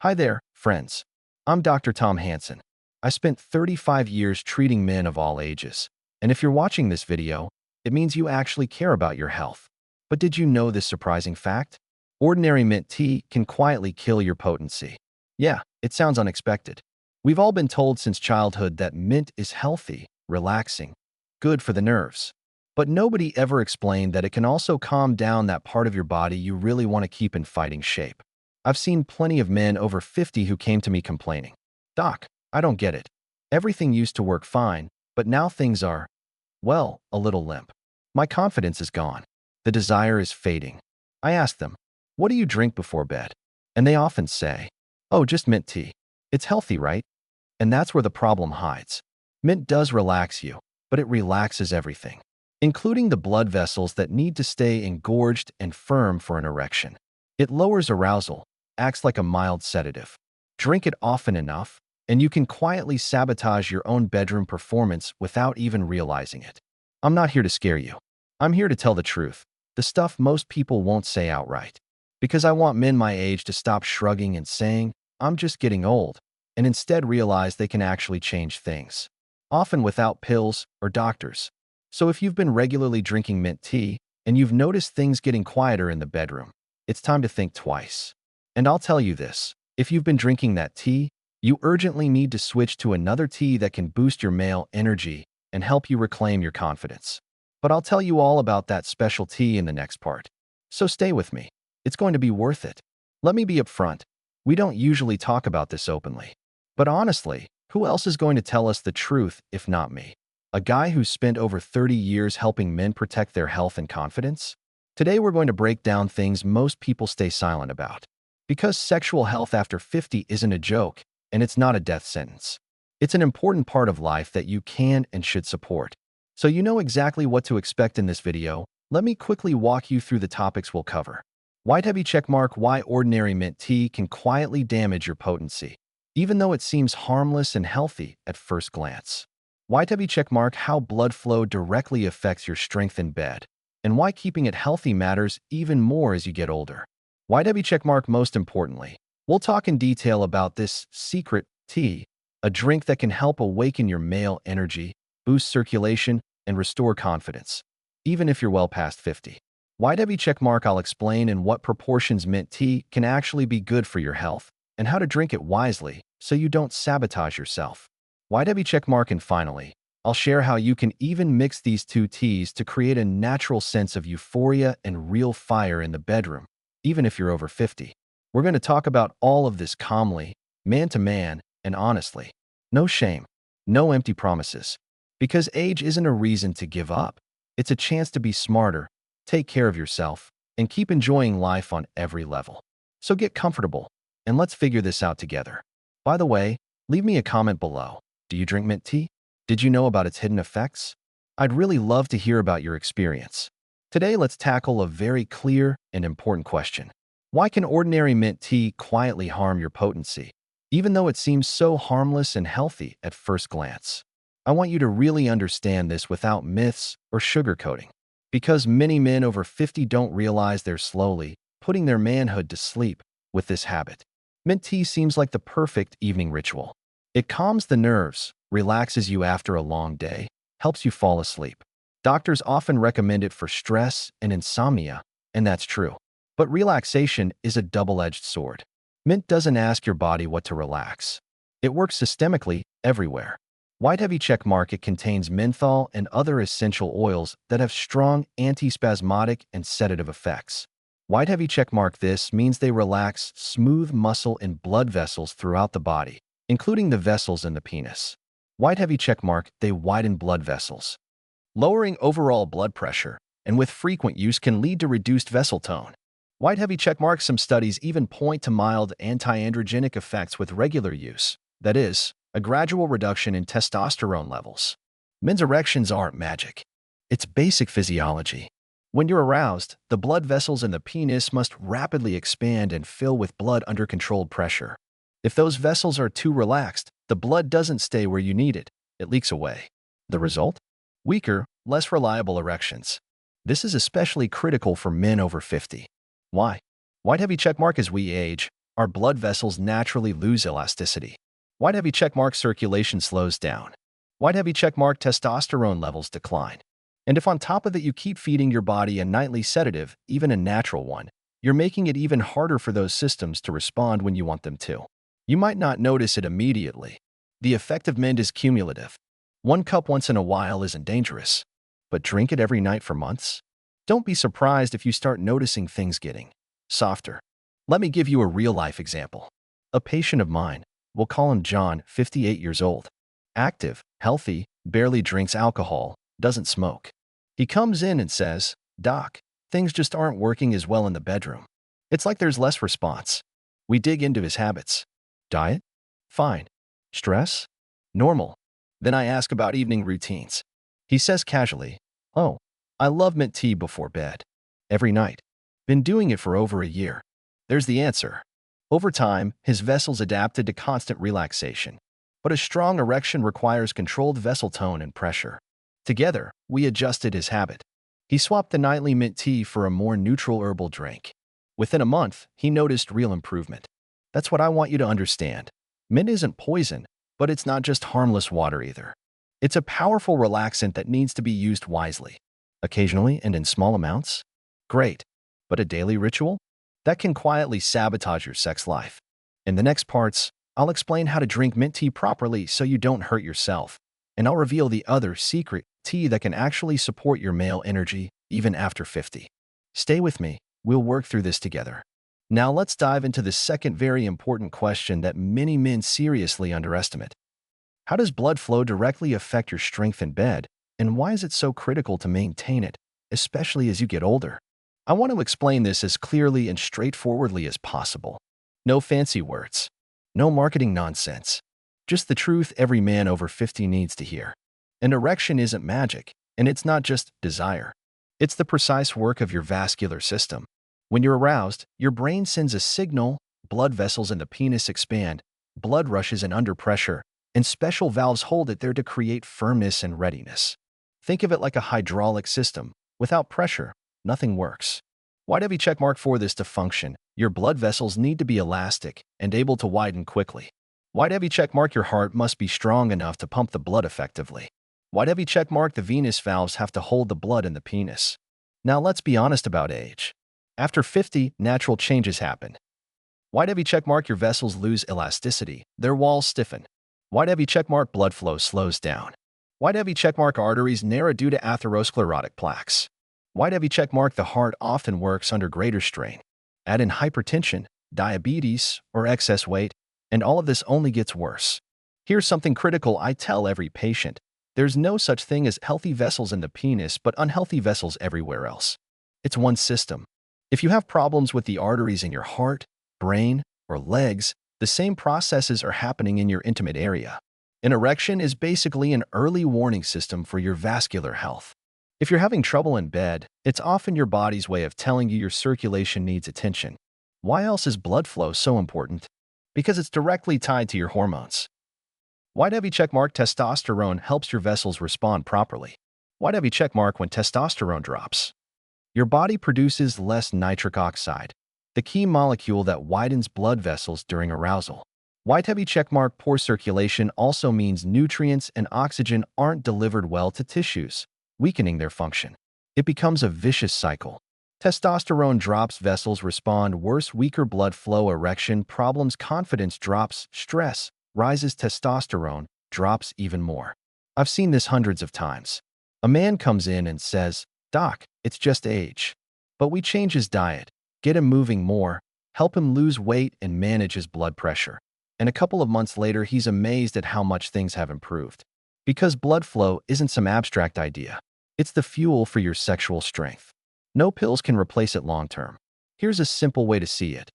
Hi there, friends. I'm Dr. Tom Hanson. I spent 35 years treating men of all ages. And if you're watching this video, it means you actually care about your health. But did you know this surprising fact? Ordinary mint tea can quietly kill your potency. Yeah, it sounds unexpected. We've all been told since childhood that mint is healthy, relaxing, good for the nerves. But nobody ever explained that it can also calm down that part of your body you really want to keep in fighting shape. I've seen plenty of men over 50 who came to me complaining, "Doc, I don't get it. Everything used to work fine, but now things are, well, a little limp. My confidence is gone. The desire is fading." I ask them, "What do you drink before bed?" And they often say, "Oh, just mint tea. It's healthy, right?" And that's where the problem hides. Mint does relax you, but it relaxes everything, including the blood vessels that need to stay engorged and firm for an erection. It lowers arousal, acts like a mild sedative. Drink it often enough, and you can quietly sabotage your own bedroom performance without even realizing it. I'm not here to scare you. I'm here to tell the truth, the stuff most people won't say outright. Because I want men my age to stop shrugging and saying, "I'm just getting old," and instead realize they can actually change things, often without pills or doctors. So if you've been regularly drinking mint tea and you've noticed things getting quieter in the bedroom, it's time to think twice. And I'll tell you this, if you've been drinking that tea, you urgently need to switch to another tea that can boost your male energy and help you reclaim your confidence. But I'll tell you all about that special tea in the next part. So stay with me. It's going to be worth it. Let me be upfront. We don't usually talk about this openly. But honestly, who else is going to tell us the truth if not me? A guy who's spent over 30 years helping men protect their health and confidence? Today we're going to break down things most people stay silent about. Because sexual health after 50 isn't a joke, and it's not a death sentence. It's an important part of life that you can and should support. So you know exactly what to expect in this video. Let me quickly walk you through the topics we'll cover. White heavy checkmark: why ordinary mint tea can quietly damage your potency, even though it seems harmless and healthy at first glance. White heavy checkmark: how blood flow directly affects your strength in bed, and why keeping it healthy matters even more as you get older. White heavy checkmark: most importantly, we'll talk in detail about this secret tea, a drink that can help awaken your male energy, boost circulation, and restore confidence, even if you're well past 50. White heavy checkmark: I'll explain in what proportions mint tea can actually be good for your health, and how to drink it wisely so you don't sabotage yourself. White heavy checkmark: and finally, I'll share how you can even mix these two teas to create a natural sense of euphoria and real fire in the bedroom, even if you're over 50. We're going to talk about all of this calmly, man to man, and honestly. No shame, no empty promises. Because age isn't a reason to give up. It's a chance to be smarter, take care of yourself, and keep enjoying life on every level. So get comfortable, and let's figure this out together. By the way, leave me a comment below. Do you drink mint tea? Did you know about its hidden effects? I'd really love to hear about your experience. Today, let's tackle a very clear and important question. Why can ordinary mint tea quietly harm your potency, even though it seems so harmless and healthy at first glance? I want you to really understand this without myths or sugarcoating, because many men over 50 don't realize they're slowly putting their manhood to sleep with this habit. Mint tea seems like the perfect evening ritual. It calms the nerves, relaxes you after a long day, helps you fall asleep. Doctors often recommend it for stress and insomnia, and that's true. But relaxation is a double-edged sword. Mint doesn't ask your body what to relax. It works systemically everywhere. White heavy checkmark: it contains menthol and other essential oils that have strong antispasmodic and sedative effects. White heavy checkmark: this means they relax smooth muscle and blood vessels throughout the body, including the vessels in the penis. White heavy checkmark: they widen blood vessels, lowering overall blood pressure, and with frequent use can lead to reduced vessel tone. White heavy checkmark: some studies even point to mild anti-androgenic effects with regular use, that is, a gradual reduction in testosterone levels. Men's erections aren't magic. It's basic physiology. When you're aroused, the blood vessels in the penis must rapidly expand and fill with blood under controlled pressure. If those vessels are too relaxed, the blood doesn't stay where you need it. It leaks away. The result? Weaker, less reliable erections. This is especially critical for men over 50. Why? White heavy checkmark: as we age, Our blood vessels naturally lose elasticity. White heavy checkmark circulation slows down. White heavy checkmark testosterone levels decline. And if on top of it you keep feeding your body a nightly sedative, even a natural one, you're making it even harder for those systems to respond when you want them to. You might not notice it immediately. The effect of mint is cumulative. 1 cup once in a while isn't dangerous, but drink it every night for months? Don't be surprised if you start noticing things getting softer. Let me give you a real-life example. A patient of mine, we'll call him John, 58 years old. Active, healthy, barely drinks alcohol, doesn't smoke. He comes in and says, "Doc, things just aren't working as well in the bedroom. It's like there's less response." We dig into his habits. Diet? Fine. Stress? Normal. Then I ask about evening routines. He says casually, "Oh, I love mint tea before bed. Every night. Been doing it for over a year." There's the answer. Over time, his vessels adapted to constant relaxation. But a strong erection requires controlled vessel tone and pressure. Together, we adjusted his habit. He swapped the nightly mint tea for a more neutral herbal drink. Within a month, he noticed real improvement. That's what I want you to understand. Mint isn't poison, but it's not just harmless water either. It's a powerful relaxant that needs to be used wisely. Occasionally and in small amounts? Great. But a daily ritual? That can quietly sabotage your sex life. In the next parts, I'll explain how to drink mint tea properly so you don't hurt yourself. And I'll reveal the other secret tea that can actually support your male energy even after 50. Stay with me. We'll work through this together. Now let's dive into the second very important question that many men seriously underestimate. How does blood flow directly affect your strength in bed, and why is it so critical to maintain it, especially as you get older? I want to explain this as clearly and straightforwardly as possible. No fancy words. No marketing nonsense. Just the truth every man over 50 needs to hear. An erection isn't magic, and it's not just desire. It's the precise work of your vascular system. When you're aroused, your brain sends a signal, blood vessels in the penis expand, blood rushes in under pressure, and special valves hold it there to create firmness and readiness. Think of it like a hydraulic system. Without pressure, nothing works. Why do we checkmark for this to function? Your blood vessels need to be elastic and able to widen quickly. Why do we checkmark your heart must be strong enough to pump the blood effectively? Why do we checkmark the venous valves have to hold the blood in the penis? Now let's be honest about age. After 50, natural changes happen. Why do we checkmark your vessels lose elasticity? Their walls stiffen. Why do we checkmark blood flow slows down? Why do we checkmark arteries narrow due to atherosclerotic plaques? Why do we checkmark the heart often works under greater strain? Add in hypertension, diabetes, or excess weight, and all of this only gets worse. Here's something critical I tell every patient. There's no such thing as healthy vessels in the penis but unhealthy vessels everywhere else. It's one system. If you have problems with the arteries in your heart, brain, or legs, the same processes are happening in your intimate area. An erection is basically an early warning system for your vascular health. If you're having trouble in bed, it's often your body's way of telling you your circulation needs attention. Why else is blood flow so important? Because it's directly tied to your hormones. Why do we checkmark testosterone helps your vessels respond properly? Why do we checkmark when testosterone drops? Your body produces less nitric oxide, the key molecule that widens blood vessels during arousal. Why do we checkmark poor circulation also means nutrients and oxygen aren't delivered well to tissues, weakening their function. It becomes a vicious cycle. Testosterone drops, vessels respond worse, weaker blood flow, erection problems, confidence drops, stress rises, testosterone drops even more. I've seen this hundreds of times. A man comes in and says, "Doc, it's just age." But we change his diet, get him moving more, help him lose weight and manage his blood pressure. And a couple of months later, he's amazed at how much things have improved. Because blood flow isn't some abstract idea. It's the fuel for your sexual strength. No pills can replace it long term. Here's a simple way to see it.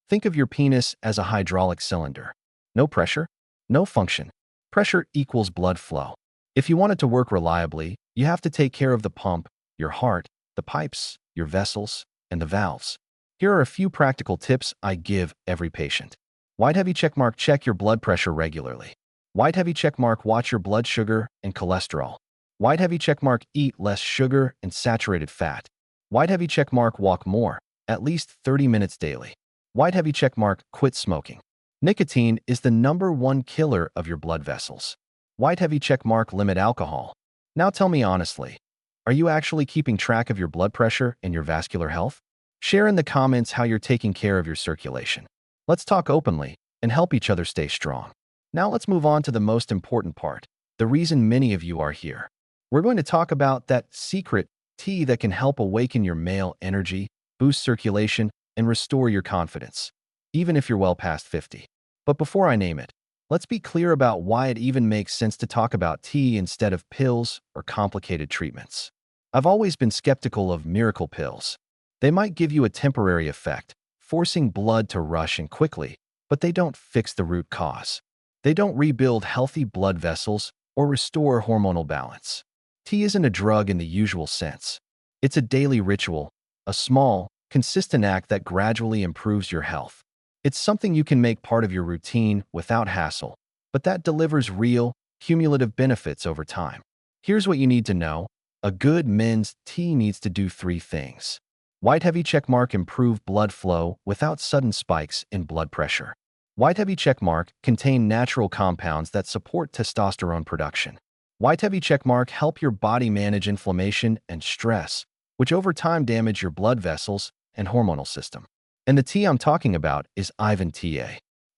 Think of your penis as a hydraulic cylinder. No pressure, no function. Pressure equals blood flow. If you want it to work reliably, you have to take care of the pump, your heart, the pipes, your vessels, and the valves. Here are a few practical tips I give every patient. White heavy checkmark: check your blood pressure regularly. White heavy checkmark: watch your blood sugar and cholesterol. White heavy checkmark: eat less sugar and saturated fat. White heavy checkmark: walk more, at least 30 minutes daily. White heavy check mark, quit smoking. Nicotine is the #1 killer of your blood vessels. White heavy check mark, limit alcohol. Now tell me honestly, are you actually keeping track of your blood pressure and your vascular health? Share in the comments how you're taking care of your circulation. Let's talk openly and help each other stay strong. Now let's move on to the most important part, the reason many of you are here. We're going to talk about that secret tea that can help awaken your male energy, boost circulation, and restore your confidence, even if you're well past 50. But before I name it, let's be clear about why it even makes sense to talk about tea instead of pills or complicated treatments. I've always been skeptical of miracle pills. They might give you a temporary effect, forcing blood to rush in quickly, but they don't fix the root cause. They don't rebuild healthy blood vessels or restore hormonal balance. Tea isn't a drug in the usual sense. It's a daily ritual, a small, consistent act that gradually improves your health. It's something you can make part of your routine without hassle, but that delivers real, cumulative benefits over time. Here's what you need to know. A good men's tea needs to do 3 things. White heavy check mark, improve blood flow without sudden spikes in blood pressure. White heavy check mark, contain natural compounds that support testosterone production. White heavy check mark, help your body manage inflammation and stress, which over time damage your blood vessels and hormonal system. And the tea I'm talking about is Ivan tea.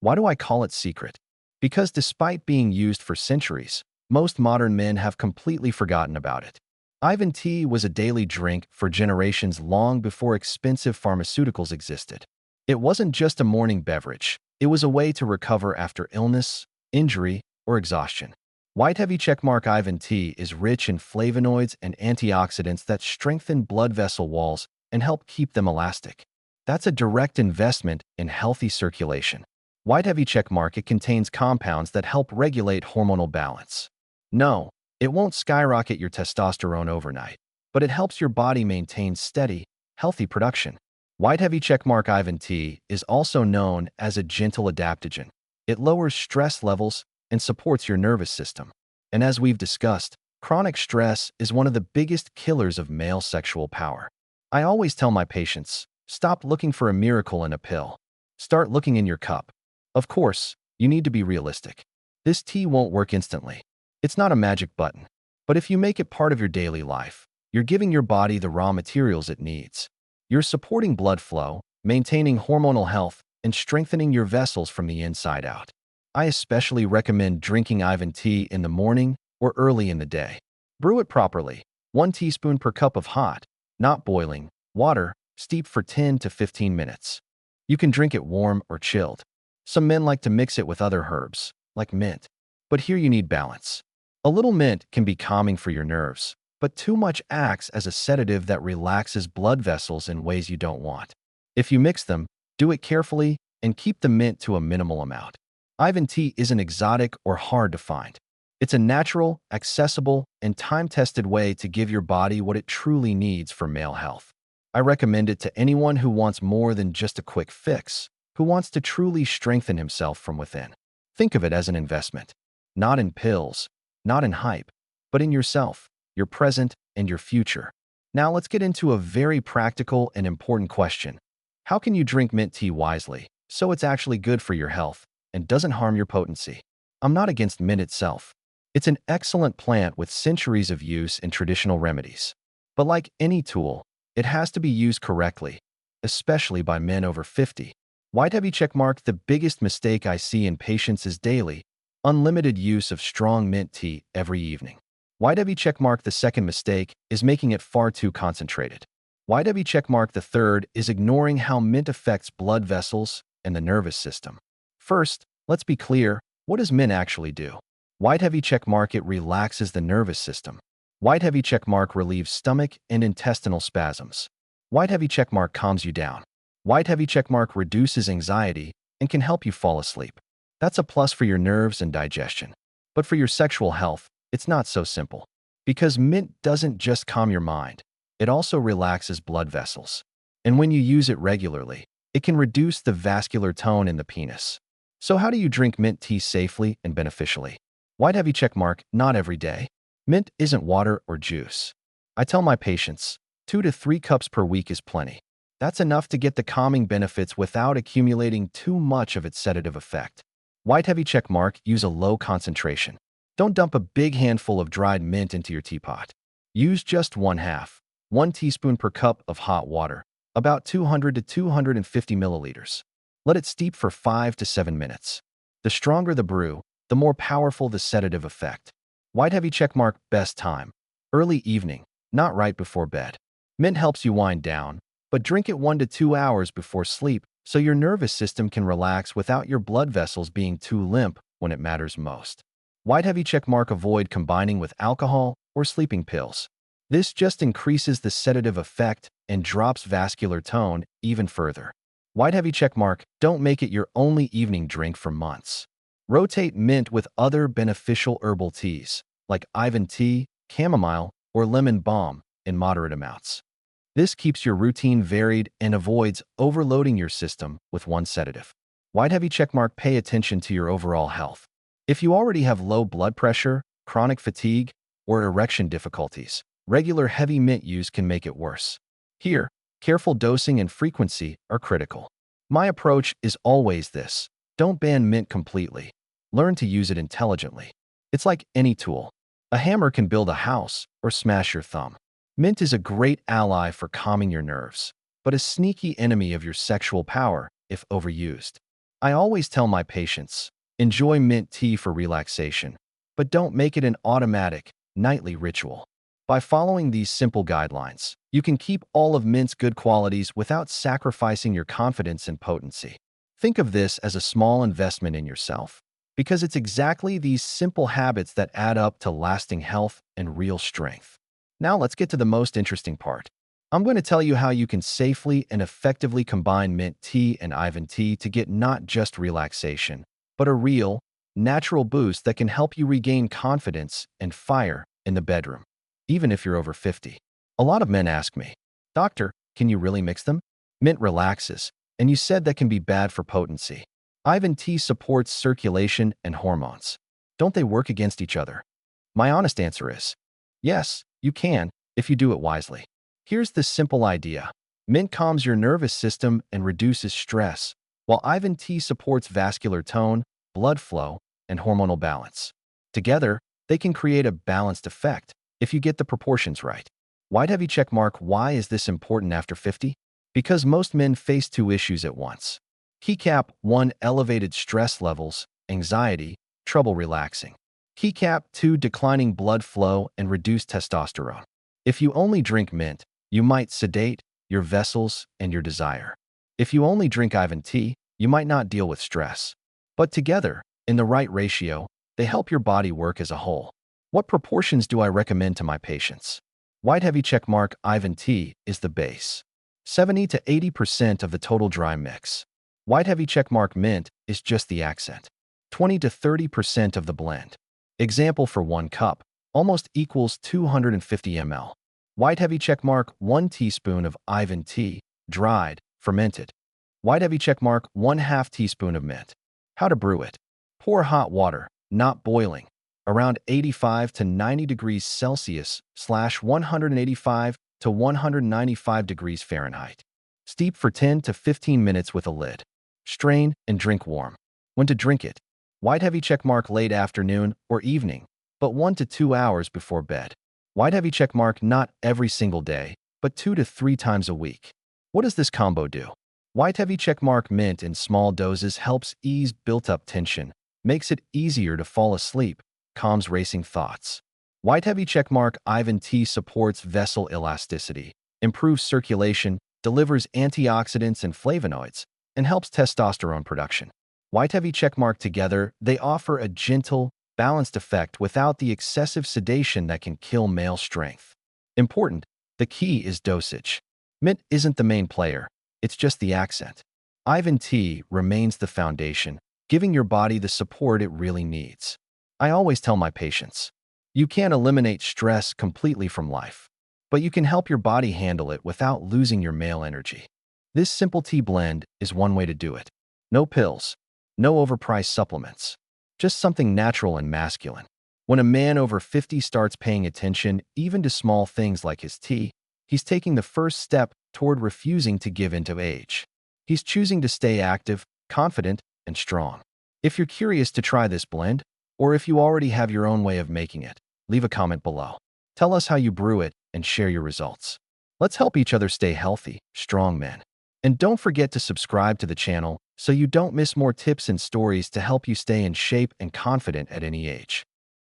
Why do I call it secret? Because despite being used for centuries, most modern men have completely forgotten about it. Ivan tea was a daily drink for generations long before expensive pharmaceuticals existed. It wasn't just a morning beverage. It was a way to recover after illness, injury, or exhaustion. White heavy check mark, Ivan tea is rich in flavonoids and antioxidants that strengthen blood vessel walls and help keep them elastic. That's a direct investment in healthy circulation. White heavy check mark, it contains compounds that help regulate hormonal balance. No, it won't skyrocket your testosterone overnight, but it helps your body maintain steady, healthy production. White heavy check mark, Ivan tea is also known as a gentle adaptogen. It lowers stress levels and supports your nervous system. And as we've discussed, chronic stress is one of the biggest killers of male sexual power. I always tell my patients, stop looking for a miracle in a pill. Start looking in your cup. Of course, you need to be realistic. This tea won't work instantly. It's not a magic button. But if you make it part of your daily life, you're giving your body the raw materials it needs. You're supporting blood flow, maintaining hormonal health, and strengthening your vessels from the inside out. I especially recommend drinking Ivan tea in the morning or early in the day. Brew it properly, 1 teaspoon per cup of hot, not boiling, water, steep for 10 to 15 minutes. You can drink it warm or chilled. Some men like to mix it with other herbs, like mint. But here you need balance. A little mint can be calming for your nerves, but too much acts as a sedative that relaxes blood vessels in ways you don't want. If you mix them, do it carefully and keep the mint to a minimal amount. Ivan tea isn't exotic or hard to find. It's a natural, accessible, and time-tested way to give your body what it truly needs for male health. I recommend it to anyone who wants more than just a quick fix, who wants to truly strengthen himself from within. Think of it as an investment, not in pills, not in hype, but in yourself, your present, and your future. Now let's get into a very practical and important question. How can you drink mint tea wisely, so it's actually good for your health and doesn't harm your potency? I'm not against mint itself. It's an excellent plant with centuries of use in traditional remedies. But like any tool, it has to be used correctly, especially by men over 50. White heavy check mark, the biggest mistake I see in patients is daily, unlimited use of strong mint tea every evening. White heavy check mark, the second mistake is making it far too concentrated. White heavy check mark, the third is ignoring how mint affects blood vessels and the nervous system. First, let's be clear, what does mint actually do? White heavy check mark, it relaxes the nervous system. White heavy check mark relieves stomach and intestinal spasms. White heavy check mark calms you down. White heavy check mark reduces anxiety and can help you fall asleep. That's a plus for your nerves and digestion. But for your sexual health, it's not so simple. Because mint doesn't just calm your mind, it also relaxes blood vessels. And when you use it regularly, it can reduce the vascular tone in the penis. So how do you drink mint tea safely and beneficially? White heavy check mark, not every day. Mint isn't water or juice. I tell my patients, 2 to 3 cups per week is plenty. That's enough to get the calming benefits without accumulating too much of its sedative effect. White heavy check mark, use a low concentration. Don't dump a big handful of dried mint into your teapot. Use just 1 teaspoon per cup of hot water, about 200 to 250 milliliters. Let it steep for 5 to 7 minutes. The stronger the brew, the more powerful the sedative effect. White heavy check mark, best time. Early evening, not right before bed. Mint helps you wind down, but drink it 1 to 2 hours before sleep so your nervous system can relax without your blood vessels being too limp when it matters most. White heavy check mark, avoid combining with alcohol or sleeping pills. This just increases the sedative effect and drops vascular tone even further. White heavy check mark, don't make it your only evening drink for months. Rotate mint with other beneficial herbal teas, like Ivan tea, chamomile, or lemon balm, in moderate amounts. This keeps your routine varied and avoids overloading your system with one sedative. White heavy check mark, pay attention to your overall health. If you already have low blood pressure, chronic fatigue, or erection difficulties, regular heavy mint use can make it worse. Here, careful dosing and frequency are critical. My approach is always this: don't ban mint completely. Learn to use it intelligently. It's like any tool. A hammer can build a house or smash your thumb. Mint is a great ally for calming your nerves, but a sneaky enemy of your sexual power if overused. I always tell my patients, enjoy mint tea for relaxation, but don't make it an automatic, nightly ritual. By following these simple guidelines, you can keep all of mint's good qualities without sacrificing your confidence and potency. Think of this as a small investment in yourself, because it's exactly these simple habits that add up to lasting health and real strength. Now let's get to the most interesting part. I'm going to tell you how you can safely and effectively combine mint tea and Ivan tea to get not just relaxation, but a real, natural boost that can help you regain confidence and fire in the bedroom, even if you're over 50. A lot of men ask me, "Doctor, can you really mix them? Mint relaxes, and you said that can be bad for potency. Ivan tea supports circulation and hormones. Don't they work against each other?" My honest answer is, yes, you can, if you do it wisely. Here's the simple idea. Mint calms your nervous system and reduces stress, while Ivan tea supports vascular tone, blood flow, and hormonal balance. Together, they can create a balanced effect if you get the proportions right. White heavy check mark, why is this important after 50? Because most men face two issues at once. Keycap 1, elevated stress levels, anxiety, trouble relaxing. Keycap 2, declining blood flow and reduced testosterone. If you only drink mint, you might sedate your vessels and your desire. If you only drink Ivan tea, you might not deal with stress. But together, in the right ratio, they help your body work as a whole. What proportions do I recommend to my patients? White heavy check mark, Ivan tea is the base. 70 to 80% of the total dry mix. White heavy check mark, mint is just the accent. 20 to 30% of the blend. Example, for 1 cup, almost equals 250 ml. White heavy check mark, 1 teaspoon of Ivan tea, dried, fermented. White heavy check mark, 1/2 teaspoon of mint. How to brew it. Pour hot water, not boiling, around 85 to 90 degrees Celsius / 185 to 195 degrees Fahrenheit. Steep for 10 to 15 minutes with a lid. Strain and drink warm. When to drink it. White heavy check mark, late afternoon or evening, but 1 to 2 hours before bed. White heavy check mark, not every single day, but 2 to 3 times a week. What does this combo do? White heavy check mark, mint in small doses helps ease built-up tension, makes it easier to fall asleep, calms racing thoughts. White heavy check mark, Ivan tea supports vessel elasticity, improves circulation, delivers antioxidants and flavonoids, and helps testosterone production. White heavy check mark, together, they offer a gentle, balanced effect without the excessive sedation that can kill male strength. Important, the key is dosage. Mint isn't the main player, it's just the accent. Ivan tea remains the foundation, giving your body the support it really needs. I always tell my patients, you can't eliminate stress completely from life, but you can help your body handle it without losing your male energy. This simple tea blend is one way to do it. No pills, no overpriced supplements, just something natural and masculine. When a man over 50 starts paying attention even to small things like his tea, he's taking the first step toward refusing to give into age. He's choosing to stay active, confident, and strong. If you're curious to try this blend, or if you already have your own way of making it, leave a comment below. Tell us how you brew it and share your results. Let's help each other stay healthy, strong men. And don't forget to subscribe to the channel so you don't miss more tips and stories to help you stay in shape and confident at any age.